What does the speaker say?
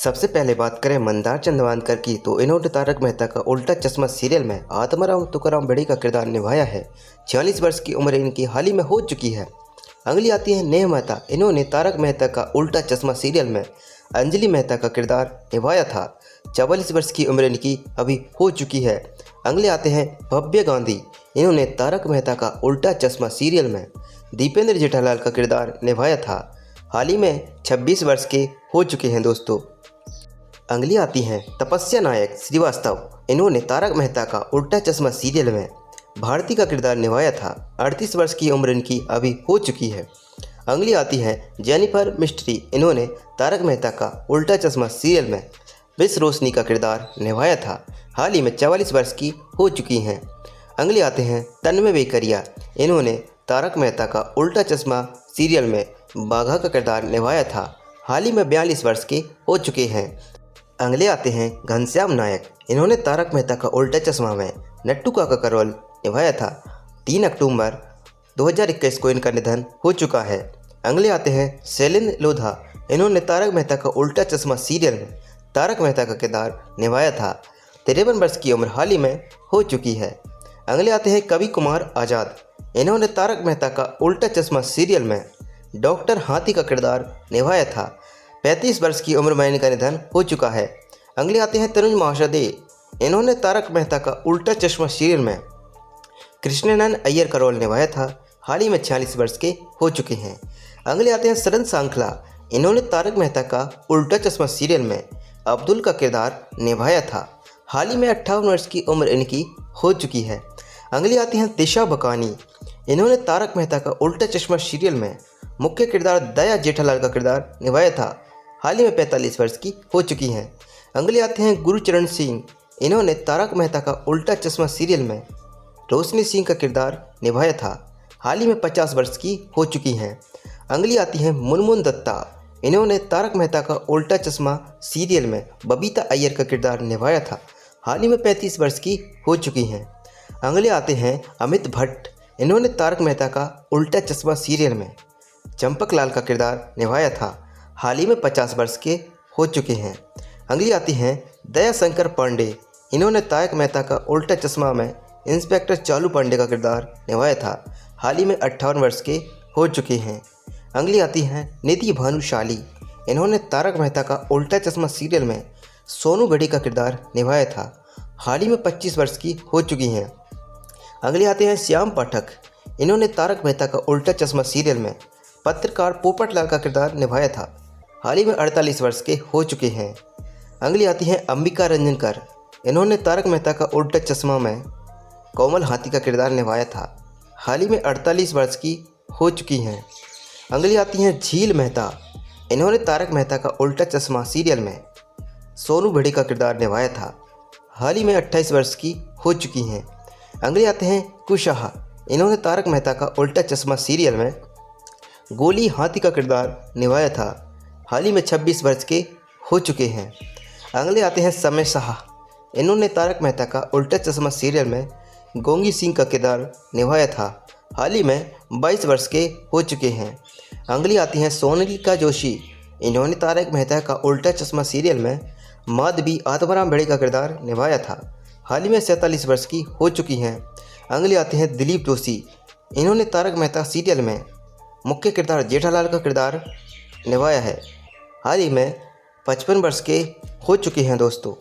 सबसे पहले बात करें मंदार चंद्रवानकर की, तो इन्होंने तारक मेहता का उल्टा चश्मा सीरियल में आत्माराम तुकाराम बेड़ी का किरदार निभाया है। 46 वर्ष की उम्र इनकी हाल ही में हो चुकी है। अगली आती है नेहा मेहता। इन्होंने तारक मेहता का उल्टा चश्मा सीरियल में अंजलि मेहता का किरदार निभाया था। 44 वर्ष की उम्र इनकी अभी हो चुकी है। अगले आते हैं भव्य गांधी। इन्होंने तारक मेहता का उल्टा चश्मा सीरियल में दीपेंद्र जेठालाल का किरदार निभाया था। हाल ही में 26 वर्ष के हो चुके हैं दोस्तों। अगली आती हैं तपस्या नायक श्रीवास्तव। इन्होंने तारक मेहता का उल्टा चश्मा सीरियल में भारती का किरदार निभाया था। 38 वर्ष की उम्र इनकी अभी हो चुकी है। अगली आती हैं जेनिफर मिस्ट्री। इन्होंने तारक मेहता का उल्टा चश्मा सीरियल में मिस रोशनी का किरदार निभाया था। हाल ही में 44 वर्ष की हो चुकी हैं। अगली आते हैं तन्मय वेकरिया। इन्होंने तारक मेहता का उल्टा चश्मा सीरियल में बाघा का किरदार निभाया था। हाल ही में 42 वर्ष के हो चुके हैं। अगले आते हैं घनश्याम नायक। इन्होंने तारक मेहता का उल्टा चश्मा में नट्टू काका का रोल निभाया था। 3 अक्टूबर 2021 को इनका निधन हो चुका है। अगले आते हैं शैलेंद्र लोधा। इन्होंने तारक मेहता का उल्टा चश्मा सीरियल में तारक मेहता का किरदार निभाया था। 53 वर्ष की उम्र हाल ही में हो चुकी है। अगले आते हैं कवि कुमार आज़ाद। इन्होंने तारक मेहता का उल्टा चश्मा सीरियल में डॉक्टर हाथी का किरदार निभाया था। 35 वर्ष की उम्र में इनका निधन हो चुका है। अगले आते हैं तनुज महाशदे। इन्होंने तारक मेहता का उल्टा चश्मा सीरियल में कृष्णनंदन अय्यर का रोल निभाया था। हाल ही में 46 वर्ष के हो चुके हैं। अगले आते हैं सरन सांखला। इन्होंने तारक मेहता का उल्टा चश्मा सीरियल में अब्दुल का किरदार निभाया था। हाल ही में 58 वर्ष की उम्र इनकी हो चुकी है। अगली आती हैं दिशा बकानी। इन्होंने तारक मेहता का उल्टा चश्मा सीरियल में मुख्य किरदार दया जेठालाल का किरदार निभाया था। हाल ही में 45 वर्ष की हो चुकी हैं। अगले आते हैं गुरचरण सिंह। इन्होंने तारक मेहता का उल्टा चश्मा सीरियल में रोशनी सिंह का किरदार निभाया था। हाल ही में 50 वर्ष की हो चुकी हैं। अगली आती हैं मुनमुन दत्ता। इन्होंने तारक मेहता का उल्टा चश्मा सीरियल में बबीता अय्यर का किरदार निभाया था। हाल ही में 35 वर्ष की हो चुकी हैं। अगले आते हैं अमित भट्ट। इन्होंने तारक मेहता का उल्टा चश्मा सीरियल में चंपक लाल का किरदार निभाया था। हाल ही में 50 वर्ष के हो चुके हैं। अगली आती हैं दया शंकर पांडे। इन्होंने तारक मेहता का उल्टा चश्मा में इंस्पेक्टर चालू पांडे का किरदार निभाया था। हाल ही में 58 वर्ष के हो चुके हैं। अगली आती हैं निधि भानुशाली। इन्होंने तारक मेहता का उल्टा चश्मा सीरियल में सोनू बेड़ी का किरदार निभाया था। हाल ही में 25 वर्ष की हो चुकी हैं। अगले आते हैं श्याम पाठक। इन्होंने तारक मेहता का उल्टा चश्मा सीरियल में पत्रकार पोपटलाल का किरदार निभाया था। हाल ही में 48 वर्ष के हो चुके हैं। अगली आती हैं अंबिका रंजन कर। इन्होंने तारक मेहता का उल्टा चश्मा में कोमल हाथी का किरदार निभाया था। हाल ही में 48 वर्ष की हो चुकी हैं। अगली आती हैं झील मेहता। इन्होंने तारक मेहता का उल्टा चश्मा सीरियल में सोनू बेड़ी का किरदार निभाया था। हाल ही में 28 वर्ष की हो चुकी हैं। अगले आते हैं कुशाहा। इन्होंने तारक मेहता का उल्टा चश्मा सीरियल में गोली हाथी का किरदार निभाया था। हाल ही में 26 वर्ष के हो चुके हैं। अगले आते हैं समय शाह। इन्होंने तारक मेहता का उल्टा चश्मा सीरियल में गोंगी सिंह का किरदार निभाया था। हाल ही में 22 वर्ष के हो चुके हैं। अगली आती हैं सोनालिका जोशी। इन्होंने तारक मेहता का उल्टा चश्मा सीरियल में माधवी आत्माराम बेड़ी का किरदार निभाया था। हाल ही में 47 वर्ष की हो चुकी हैं। अगली आते हैं दिलीप जोशी। इन्होंने तारक मेहता सीरियल में मुख्य किरदार जेठालाल का किरदार निभाया है। हाल ही में 55 वर्ष के हो चुके हैं दोस्तों।